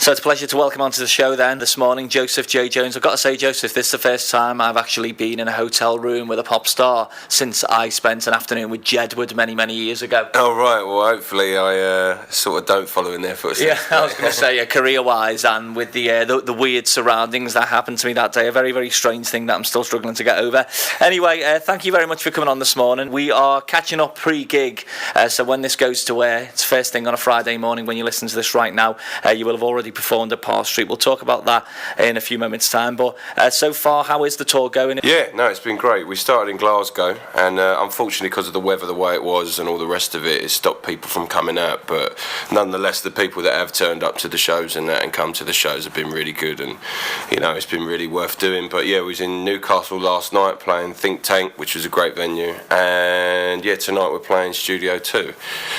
So it's a pleasure to welcome onto the show then this morning Joseph J. Jones. I've got to say, Joseph, this is the first time I've actually been in a hotel room with a pop star since I spent an afternoon with Jedward many years ago. Oh, right. Well, hopefully I sort of don't follow in their footsteps. Yeah, I was going to say, career-wise and with the weird surroundings that happened to me that day, a very, very strange thing that I'm still struggling to get over. Anyway, thank you very much for coming on this morning. We are catching up pre-gig, so when this goes to air, it's first thing on a Friday morning when you listen to this right now, you will have already performed at Park Street. We'll talk about that in a few moments' time, but so far, how is the tour going? Yeah, no, it's been great. We started in Glasgow, and unfortunately because of the weather the way it was and all the rest of it stopped people from coming out, but nonetheless the people that have turned up to the shows and come to the shows have been really good, and it's been really worth doing. But yeah, we was in Newcastle last night playing Think Tank, which was a great venue, and yeah, tonight we're playing Studio 2.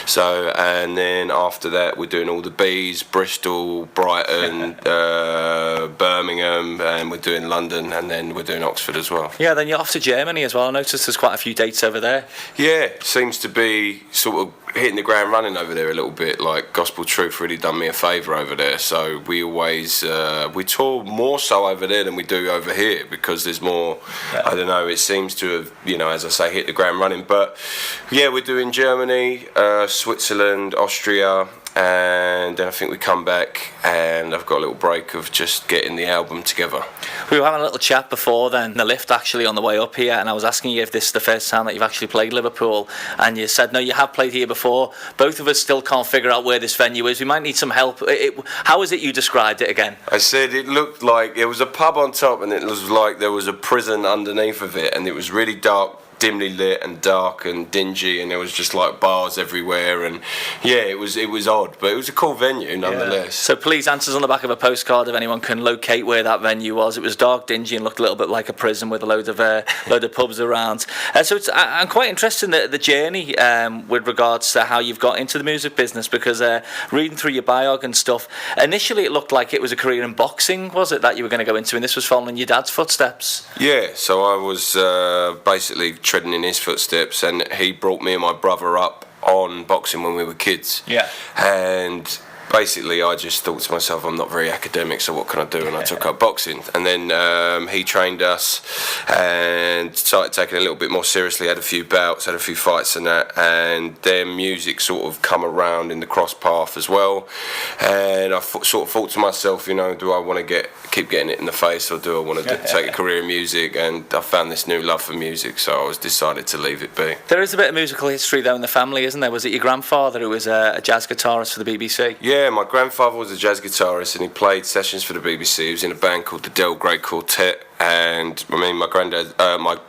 So, and then after that we're doing all the B's, Bristol, Brighton, Birmingham, and we're doing London, and then we're doing Oxford as well. Yeah, then you're off to Germany as well. I noticed there's quite a few dates over there. Yeah, seems to be sort of hitting the ground running over there a little bit. Like Gospel Truth really done me a favour over there, so we always we tour more so over there than we do over here because there's more. Yeah. I don't know. It seems to have, as I say, hit the ground running. But yeah, we're doing Germany, Switzerland, Austria. And then I think we come back and I've got a little break of just getting the album together. We were having a little chat before then, in the lift actually on the way up here, and I was asking you if this is the first time that you've actually played Liverpool, and you said no, you have played here before. Both of us still can't figure out where this venue is. We might need some help. How is it you described it again? I said it looked like it was a pub on top and it was like there was a prison underneath of it, and it was really dark, dimly lit and dark and dingy, and there was just like bars everywhere, and yeah, it was odd, but it was a cool venue nonetheless. Yeah. So please, answers on the back of a postcard if anyone can locate where that venue was. It was dark, dingy, and looked a little bit like a prison with a load of pubs around. So I'm quite interested in the journey with regards to how you've got into the music business, because reading through your biog and stuff, initially it looked like it was a career in boxing, was it, that you were going to go into, and this was following your dad's footsteps? Yeah, so I was basically treading in his footsteps, and he brought me and my brother up on boxing when we were kids. Yeah. And basically I just thought to myself, I'm not very academic, so what can I do? And I took up boxing, and then he trained us and started taking it a little bit more seriously, had a few bouts, had a few fights and that, and then music sort of come around in the cross path as well, and I sort of thought to myself, do I want to keep getting it in the face, or do I want to take a career in music? And I found this new love for music, so I was decided to leave it be. There is a bit of musical history though in the family, isn't there? Was it your grandfather who was a jazz guitarist for the BBC? Yeah, my grandfather was a jazz guitarist, and he played sessions for the BBC. He was in a band called the Del Grey Quartet, and I mean, my granddad, my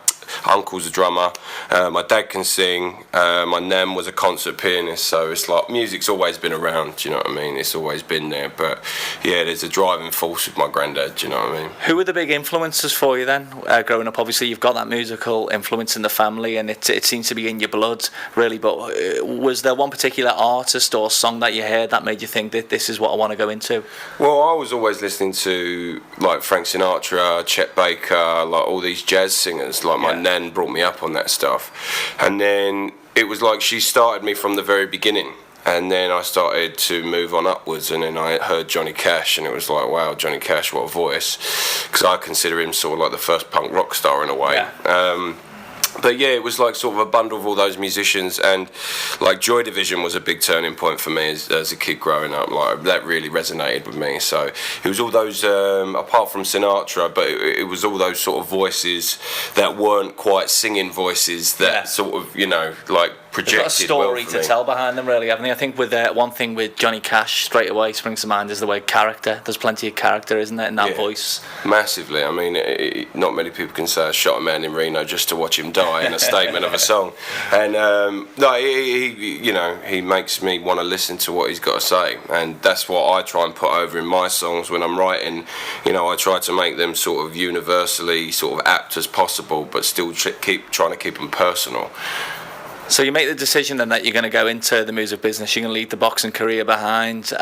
uncle's a drummer, my dad can sing, my nan was a concert pianist, so it's like music's always been around, do you know what I mean? It's always been there, but yeah, there's a driving force with my granddad, do you know what I mean? Who were the big influences for you then, growing up? Obviously you've got that musical influence in the family, and it seems to be in your blood really, but was there one particular artist or song that you heard that made you think that this is what I want to go into? Well, I was always listening to like Frank Sinatra, Chet Baker, like all these jazz singers, like my nan brought me up on that stuff, and then it was like she started me from the very beginning, and then I started to move on upwards, and then I heard Johnny Cash, and it was like, wow, Johnny Cash, what a voice, because I consider him sort of like the first punk rock star in a way. But yeah, it was like sort of a bundle of all those musicians, and like Joy Division was a big turning point for me as a kid growing up. Like that really resonated with me. So it was all those, apart from Sinatra, but it was all those sort of voices that weren't quite singing voices that sort of, like projected. They've got a story to tell behind them, really, haven't they? I think with one thing with Johnny Cash straight away springs to mind is the word character. There's plenty of character, isn't there, in that voice? Massively. I mean, not many people can say I shot a man in Reno just to watch him die in a statement of a song. And no, he makes me want to listen to what he's got to say, and that's what I try and put over in my songs when I'm writing. I try to make them sort of universally sort of apt as possible, but still keep trying to keep them personal. So you make the decision then that you're going to go into the music business, you're going to leave the boxing career behind.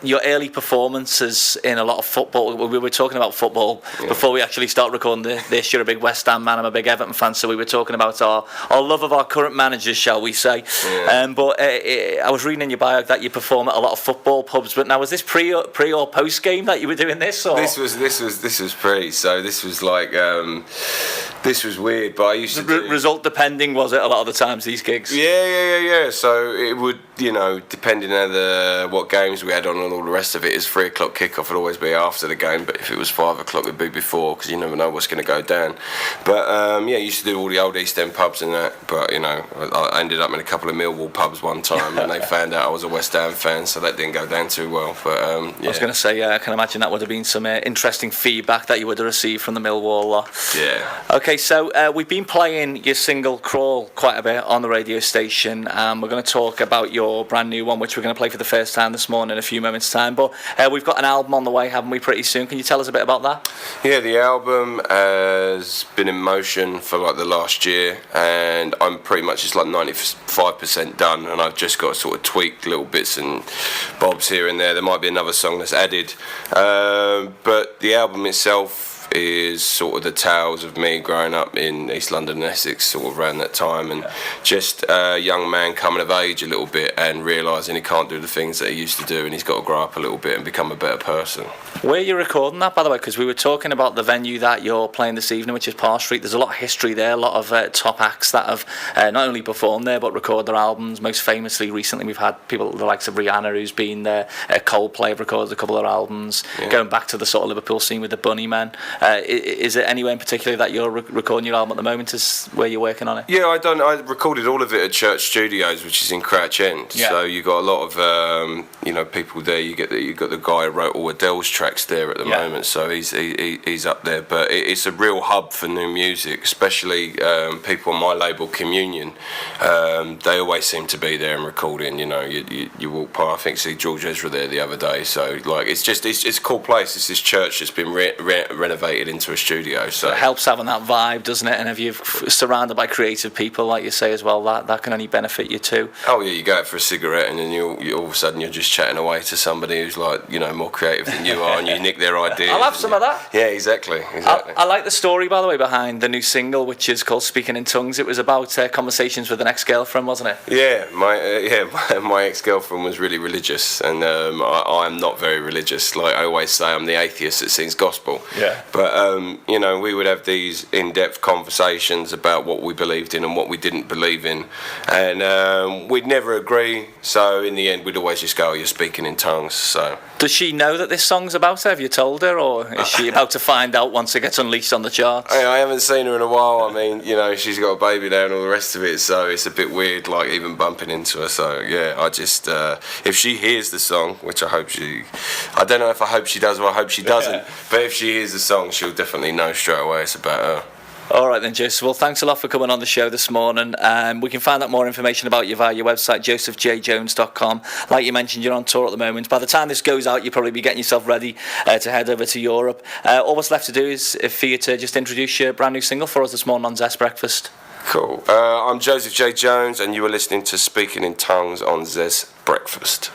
Your early performances in a lot of football, we were talking about football before we actually start recording this. You're a big West Ham man, I'm a big Everton fan, so we were talking about our love of our current managers, shall we say. But I was reading in your bio that you perform at a lot of football pubs, but now was this pre or post game that you were doing this? Or? This was pre, so this was like this was weird, but I used to result depending, was it, a lot of the times, these gigs? Yeah. So it would, depending on what games we had on and all the rest of it, is 3 o'clock kickoff would always be after the game, but if it was 5 o'clock it'd be before, because you never know what's going to go down. But I used to do all the old East End pubs and that, but I ended up in a couple of Millwall pubs one time and they found out I was a West Ham fan, so that didn't go down too well. But I was going to say, I can imagine that would have been some interesting feedback that you would have received from the Millwall lot. Yeah. Okay, so we've been playing your single Crawl quite a bit on the radio station. We're going to talk about your brand new one, which we're going to play for the first time this morning in a few moments' time. But we've got an album on the way, haven't we, pretty soon? Can you tell us a bit about that? Yeah, the album has been in motion for like the last year, and I'm pretty much just like 95% done, and I've just got to sort of tweak little bits and bobs here and there. There might be another song that's added, but the album itself is sort of the tales of me growing up in East London and Essex sort of around that time, and just a young man coming of age a little bit and realising he can't do the things that he used to do, and he's got to grow up a little bit and become a better person. Where are you recording that, by the way? Because we were talking about the venue that you're playing this evening, which is Park Street. There's a lot of history there, a lot of top acts that have not only performed there but recorded their albums. Most famously recently we've had people the likes of Rihanna who's been there, Coldplay have recorded a couple of their albums, going back to the sort of Liverpool scene with the Bunnymen. Is it anywhere in particular that you're recording your album at the moment, is where you're working on it? Yeah, I recorded all of it at Church Studios, which is in Crouch End. Yeah. So you got a lot of people there. You got the guy who wrote all Adele's tracks there at the moment, so he's up there. But it's a real hub for new music, especially people on my label Communion. They always seem to be there and recording. You walk past. I think see George Ezra there the other day. So like it's a cool place. It's this church that's been renovated into a studio, so it helps having that vibe, doesn't it? And if you're surrounded by creative people, like you say as well, that can only benefit you too. Oh yeah, you go out for a cigarette and then you all of a sudden you're just chatting away to somebody who's like more creative than you are, and you nick their ideas. I'll have some of that. Yeah, exactly. I like the story, by the way, behind the new single, which is called Speaking in Tongues. It was about conversations with an ex-girlfriend, wasn't it? Yeah, my ex-girlfriend was really religious, and I am not very religious. Like I always say, I'm the atheist that sings gospel. Yeah. But we would have these in-depth conversations about what we believed in and what we didn't believe in, and we'd never agree. So in the end, we'd always just go, "Oh, you're speaking in tongues." So does she know that this song's about her? Have you told her, or is she about to find out once it gets unleashed on the charts? I haven't seen her in a while. I mean, she's got a baby now and all the rest of it, so it's a bit weird, like even bumping into her. So yeah, I just if she hears the song, which I don't know if I hope she does or I hope she doesn't, but if she hears the song, she'll definitely know straight away it's about her. All right then, Joseph. Well, thanks a lot for coming on the show this morning. We can find out more information about you via your website, josephjjones.com. Like you mentioned, you're on tour at the moment. By the time this goes out, you'll probably be getting yourself ready to head over to Europe. All what's left to do is for you to just introduce your brand new single for us this morning on Zest Breakfast. Cool. I'm Joseph J. Jones, and you are listening to Speaking in Tongues on Zest Breakfast.